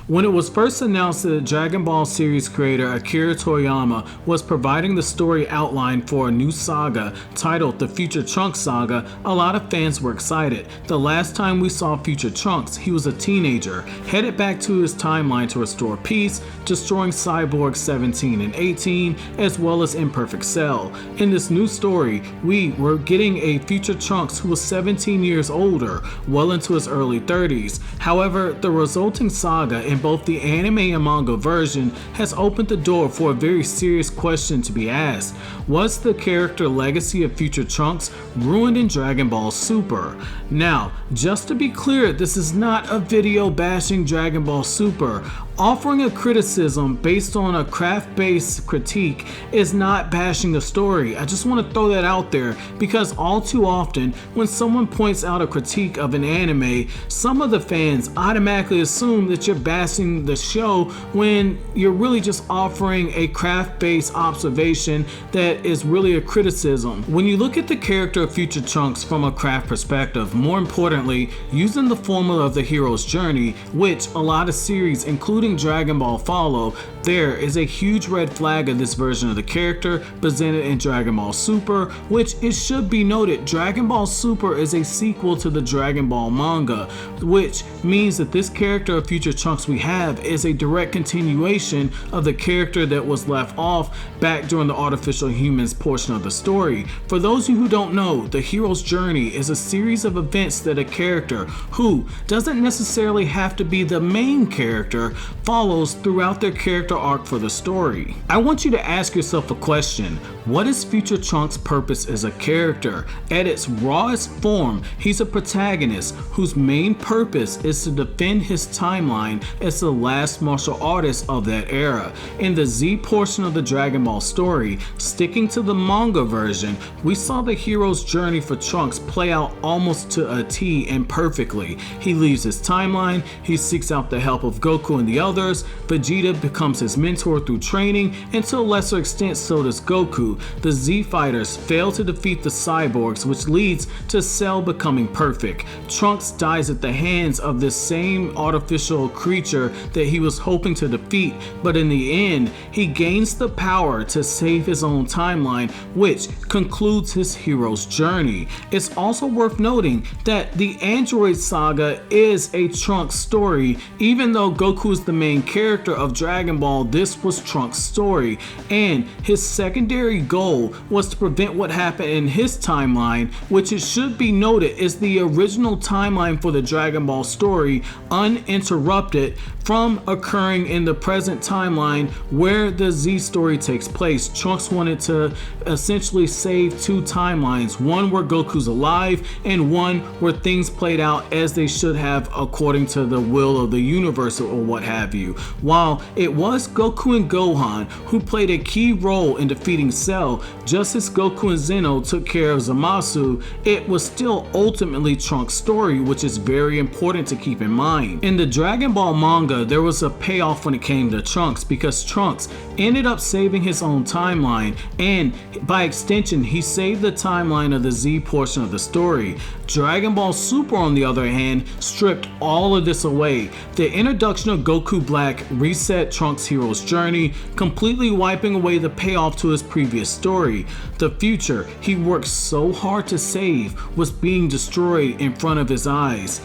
When it was first announced that the Dragon Ball series creator Akira Toriyama was providing the story outline for a new saga titled The Future Trunks Saga, a lot of fans were excited. The last time we saw Future Trunks, he was a teenager, headed back to his timeline to restore peace, destroying Cyborgs 17 and 18, as well as Imperfect Cell. In this new story, we were getting a Future Trunks who was 17 years older, well into his early 30s. However, the resulting saga in both the anime and manga version has opened the door for a very serious question to be asked. Was the character legacy of Future Trunks ruined in Dragon Ball Super? Now, just to be clear, this is not a video bashing Dragon Ball Super. Offering a criticism based on a craft-based critique is not bashing the story. I just want to throw that out there because all too often when someone points out a critique of an anime, some of the fans automatically assume that you're bashing the show when you're really just offering a craft-based observation that is really a criticism. When you look at the character of Future Trunks from a craft perspective, more importantly, using the formula of the hero's journey, which a lot of series, including Dragon Ball follow, there is a huge red flag of this version of the character presented in Dragon Ball Super, which it should be noted Dragon Ball Super is a sequel to the Dragon Ball manga, which means that this character of Future Trunks we have is a direct continuation of the character that was left off back during the Artificial Humans portion of the story. For those of you who don't know, the hero's journey is a series of events that a character who doesn't necessarily have to be the main character follows throughout their character arc for the story. I want you to ask yourself a question. What is Future Trunks' purpose as a character? At its rawest form, he's a protagonist whose main purpose is to defend his timeline as the last martial artist of that era. In the Z portion of the Dragon Ball story, sticking to the manga version, we saw the hero's journey for Trunks play out almost to a T and perfectly. He leaves his timeline, he seeks out the help of Goku and the others, Vegeta becomes his mentor through training, and to a lesser extent so does Goku. The Z fighters fail to defeat the cyborgs, which leads to Cell becoming perfect. Trunks dies at the hands of this same artificial creature that he was hoping to defeat, but in the end, he gains the power to save his own timeline, which concludes his hero's journey. It's also worth noting that the Android Saga is a Trunks story. Even though Goku is the main character of Dragon Ball, this was Trunks' story, and his secondary goal was to prevent what happened in his timeline, which it should be noted is the original timeline for the Dragon Ball story, uninterrupted from occurring in the present timeline where the Z story takes place. Trunks wanted to essentially save two timelines, one where Goku's alive and one where things played out as they should have according to the will of the universe or what have you. While it was Goku and Gohan who played a key role in defeating Cell, just as Goku and Zeno took care of Zamasu, it was still ultimately Trunks' story, which is very important to keep in mind. In the Dragon Ball manga, there was a payoff when it came to Trunks because Trunks ended up saving his own timeline, and by extension, he saved the timeline of the Z portion of the story. Dragon Ball Super, on the other hand, stripped all of this away. The introduction of Goku Black reset Trunks' hero's journey, completely wiping away the payoff to his previous story. The future he worked so hard to save was being destroyed in front of his eyes.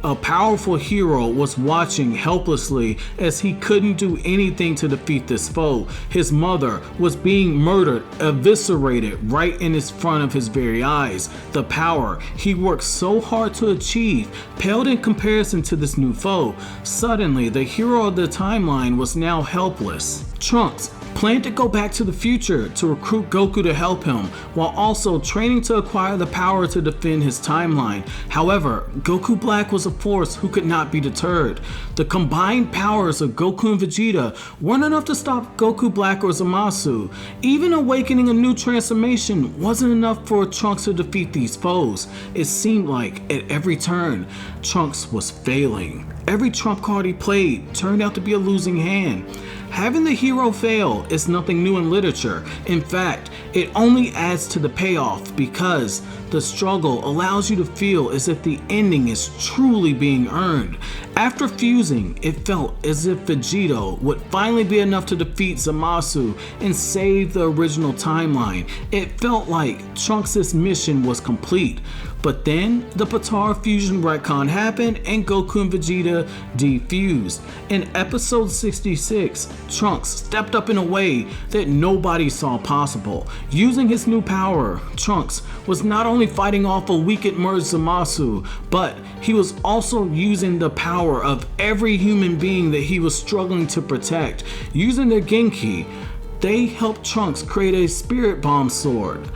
A powerful hero was watching helplessly as he couldn't do anything to defeat this foe. His mother was being murdered, eviscerated right in his front of his very eyes. The power he worked so hard to achieve paled in comparison to this new foe. Suddenly, the hero of the timeline was now helpless. Trunks planned to go back to the future to recruit Goku to help him, while also training to acquire the power to defend his timeline. However, Goku Black was a force who could not be deterred. The combined powers of Goku and Vegeta weren't enough to stop Goku Black or Zamasu. Even awakening a new transformation wasn't enough for Trunks to defeat these foes. It seemed like at every turn, Trunks was failing. Every trump card he played turned out to be a losing hand. Having the hero fail is nothing new in literature. In fact, It only adds to the payoff because the struggle allows you to feel as if the ending is truly being earned. After fusing, it felt as if Vegito would finally be enough to defeat Zamasu and save the original timeline. It felt like Trunks' mission was complete. But then the Potara fusion retcon happened and Goku and Vegeta defused. In episode 66, Trunks stepped up in a way that nobody saw possible. Using his new power, Trunks was not only fighting off a weakened merged Zamasu, but he was also using the power of every human being that he was struggling to protect. Using their Genki, they helped Trunks create a spirit bomb sword.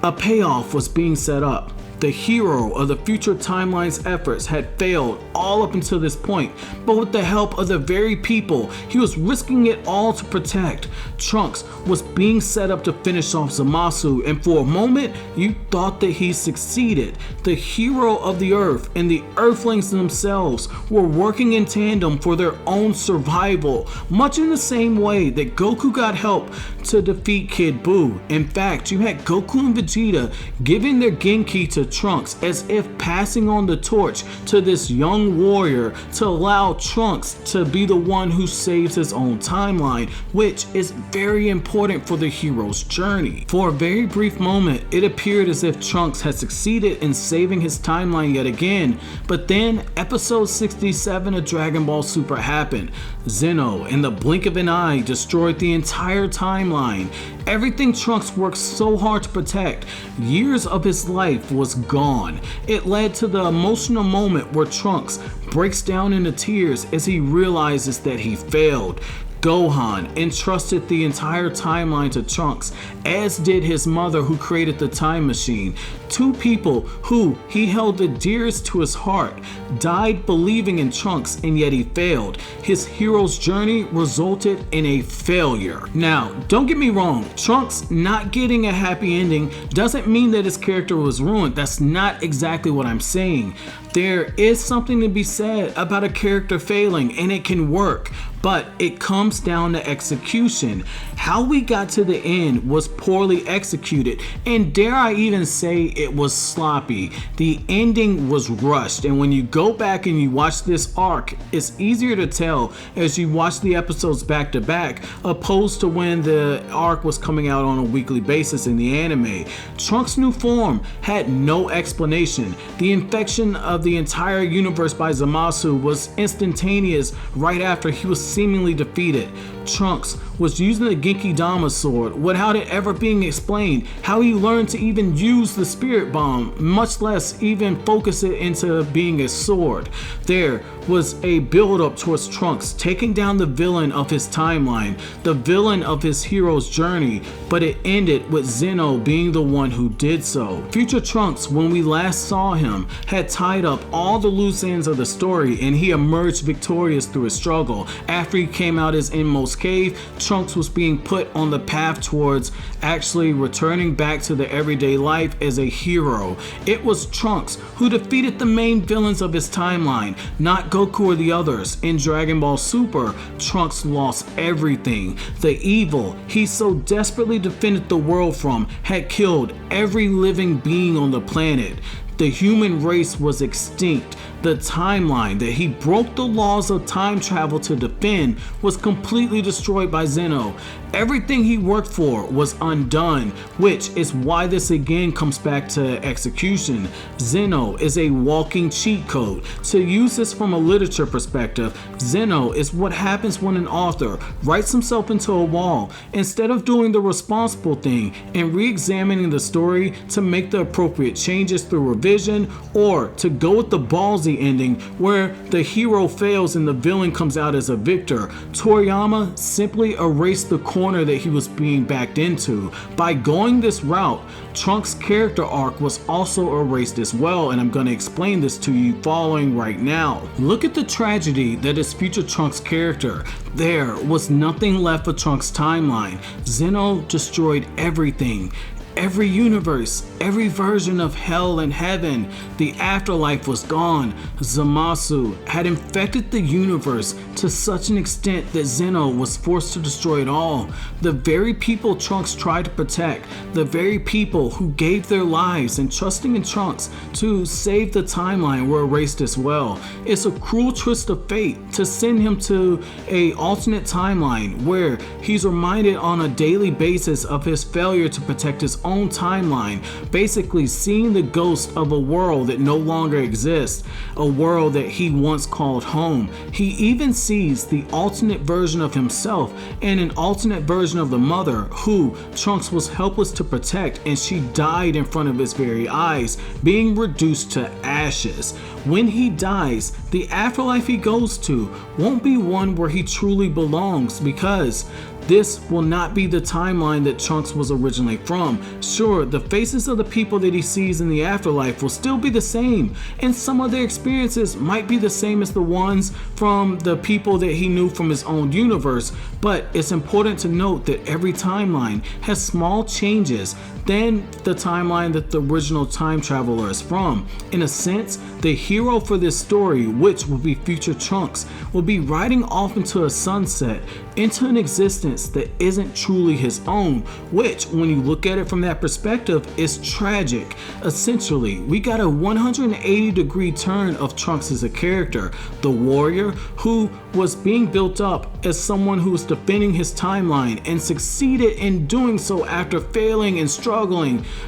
A payoff was being set up. The hero of the future timeline's efforts had failed all up until this point, but with the help of the very people he was risking it all to protect, Trunks was being set up to finish off Zamasu, and for a moment you thought that he succeeded. The hero of the Earth and the Earthlings themselves were working in tandem for their own survival, much in the same way that Goku got help to defeat Kid Buu. In fact, you had Goku and Vegeta giving their Genki to Trunks as if passing on the torch to this young warrior to allow Trunks to be the one who saves his own timeline, which is very important for the hero's journey. For a very brief moment, it appeared as if Trunks had succeeded in saving his timeline yet again, but then episode 67 of Dragon Ball Super happened. Zeno, in the blink of an eye, destroyed the entire timeline. Everything Trunks worked so hard to protect, years of his life, was gone. It led to the emotional moment where Trunks breaks down into tears as he realizes that he failed. Gohan entrusted the entire timeline to Trunks, as did his mother who created the time machine. Two people who he held the dearest to his heart died believing in Trunks, and yet he failed. His hero's journey resulted in a failure. Now, don't get me wrong, Trunks not getting a happy ending doesn't mean that his character was ruined. That's not exactly what I'm saying. There is something to be said about a character failing, and it can work, but it comes down to execution. How we got to the end was poorly executed, and dare I even say it was sloppy. The ending was rushed, and when you go back and you watch this arc, it's easier to tell as you watch the episodes back to back, opposed to when the arc was coming out on a weekly basis in the anime. Trunks' new form had no explanation. The infection of the entire universe by Zamasu was instantaneous right after he was seemingly defeated. Trunks was using the Genki Dama sword without it ever being explained how he learned to even use the spirit bomb, much less even focus it into being a sword. There was a build-up towards Trunks taking down the villain of his timeline, the villain of his hero's journey, but it ended with Zeno being the one who did so. Future Trunks, when we last saw him, had tied up all the loose ends of the story, and he emerged victorious through his struggle. After he came out his inmost cave, Trunks was being put on the path towards actually returning back to the everyday life as a hero. It was Trunks who defeated the main villains of his timeline, not Goku or the others. In Dragon Ball Super, Trunks lost everything. The evil he so desperately defended the world from had killed every living being on the planet. The human race was extinct. The timeline that he broke the laws of time travel to defend was completely destroyed by Zeno. Everything he worked for was undone, which is why this again comes back to execution. Zeno is a walking cheat code. To use this from a literature perspective, Zeno is what happens when an author writes himself into a wall instead of doing the responsible thing and re-examining the story to make the appropriate changes through revision, or to go with the ballsy ending where the hero fails and the villain comes out as a victor. Toriyama simply erased the corner that he was being backed into. By going this route, Trunks' character arc was also erased as well, and I'm going to explain this to you following right now. Look at the tragedy that is future Trunks' character. There was nothing left of Trunks' timeline. Zeno destroyed everything. every universe, every version of hell and heaven. The afterlife was gone. Zamasu had infected the universe to such an extent that Zeno was forced to destroy it all. The very people Trunks tried to protect, the very people who gave their lives and trusting in Trunks to save the timeline were erased as well. It's a cruel twist of fate to send him to a alternate timeline where he's reminded on a daily basis of his failure to protect his own timeline, basically seeing the ghost of a world that no longer exists, a world that he once called home. He even sees the alternate version of himself and an alternate version of the mother who Trunks was helpless to protect, and she died in front of his very eyes, being reduced to ashes. When he dies, the afterlife he goes to won't be one where he truly belongs, because this will not be the timeline that Trunks was originally from. Sure, the faces of the people that he sees in the afterlife will still be the same, and some of their experiences might be the same as the ones from the people that he knew from his own universe, but it's important to note that every timeline has small changes than the timeline that the original time traveler is from. In a sense, the hero for this story, which will be future Trunks, will be riding off into a sunset, into an existence that isn't truly his own, which, when you look at it from that perspective, is tragic. Essentially, we got a 180-degree turn of Trunks as a character. The warrior who was being built up as someone who was defending his timeline and succeeded in doing so after failing and struggling,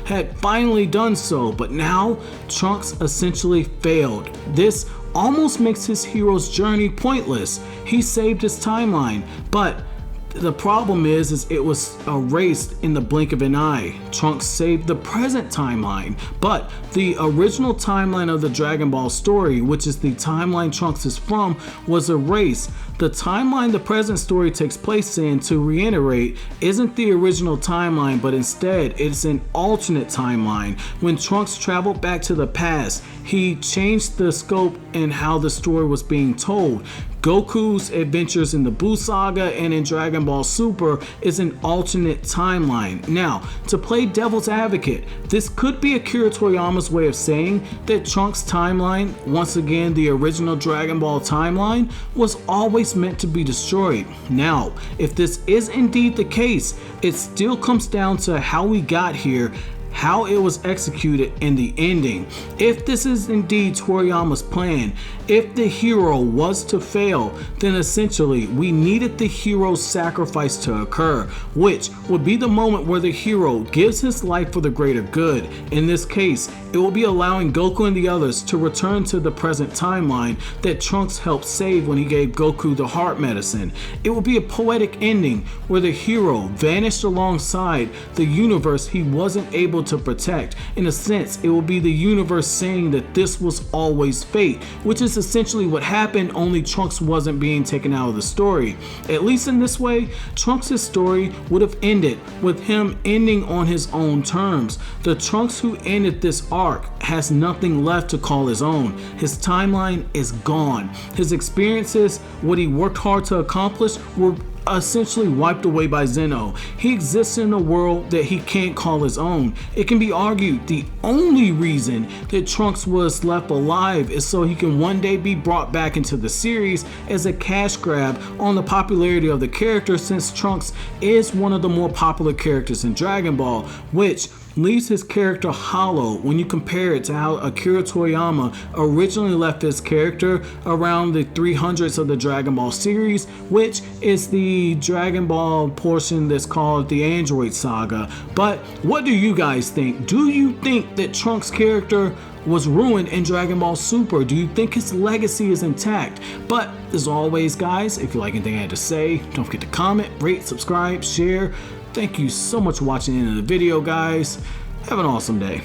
had finally done so, but now Trunks essentially failed. This almost makes his hero's journey pointless. He saved his timeline, but the problem is it was erased in the blink of an eye. Trunks saved the present timeline, but the original timeline of the Dragon Ball story, which is the timeline Trunks is from, was erased. The timeline the present story takes place in, to reiterate, isn't the original timeline, but instead it's an alternate timeline. When Trunks traveled back to the past, he changed the scope and how the story was being told. Goku's adventures in the Buu Saga and in Dragon Ball Super is an alternate timeline. Now, to play devil's advocate, this could be Akira Toriyama's way of saying that Trunks' timeline, once again the original Dragon Ball timeline, was always meant to be destroyed. Now, if this is indeed the case, it still comes down to how we got here, how it was executed, in the ending. If this is indeed Toriyama's plan, if the hero was to fail, then essentially we needed the hero's sacrifice to occur, which would be the moment where the hero gives his life for the greater good. In this case, it will be allowing Goku and the others to return to the present timeline that Trunks helped save when he gave Goku the heart medicine. It will be a poetic ending where the hero vanished alongside the universe he wasn't able to protect. In a sense, it will be the universe saying that this was always fate, which is essentially what happened, only Trunks wasn't being taken out of the story. At least in this way, Trunks' story would have ended with him ending on his own terms. The Trunks who ended this arc has nothing left to call his own. His timeline is gone. His experiences, what he worked hard to accomplish, were essentially wiped away by Zeno. He exists in a world that he can't call his own. It can be argued the only reason that Trunks was left alive is so he can one day be brought back into the series as a cash grab on the popularity of the character, since Trunks is one of the more popular characters in Dragon Ball, which leaves his character hollow when you compare it to how Akira Toriyama originally left his character around the 300s of the Dragon Ball series, which is the Dragon Ball portion that's called the Android Saga. But what do you guys think? Do you think that Trunks' character was ruined in Dragon Ball Super? Do you think his legacy is intact? But as always, guys, if you like anything I had to say, don't forget to comment, rate, subscribe, share. Thank you so much for watching the end of the video, guys. Have an awesome day.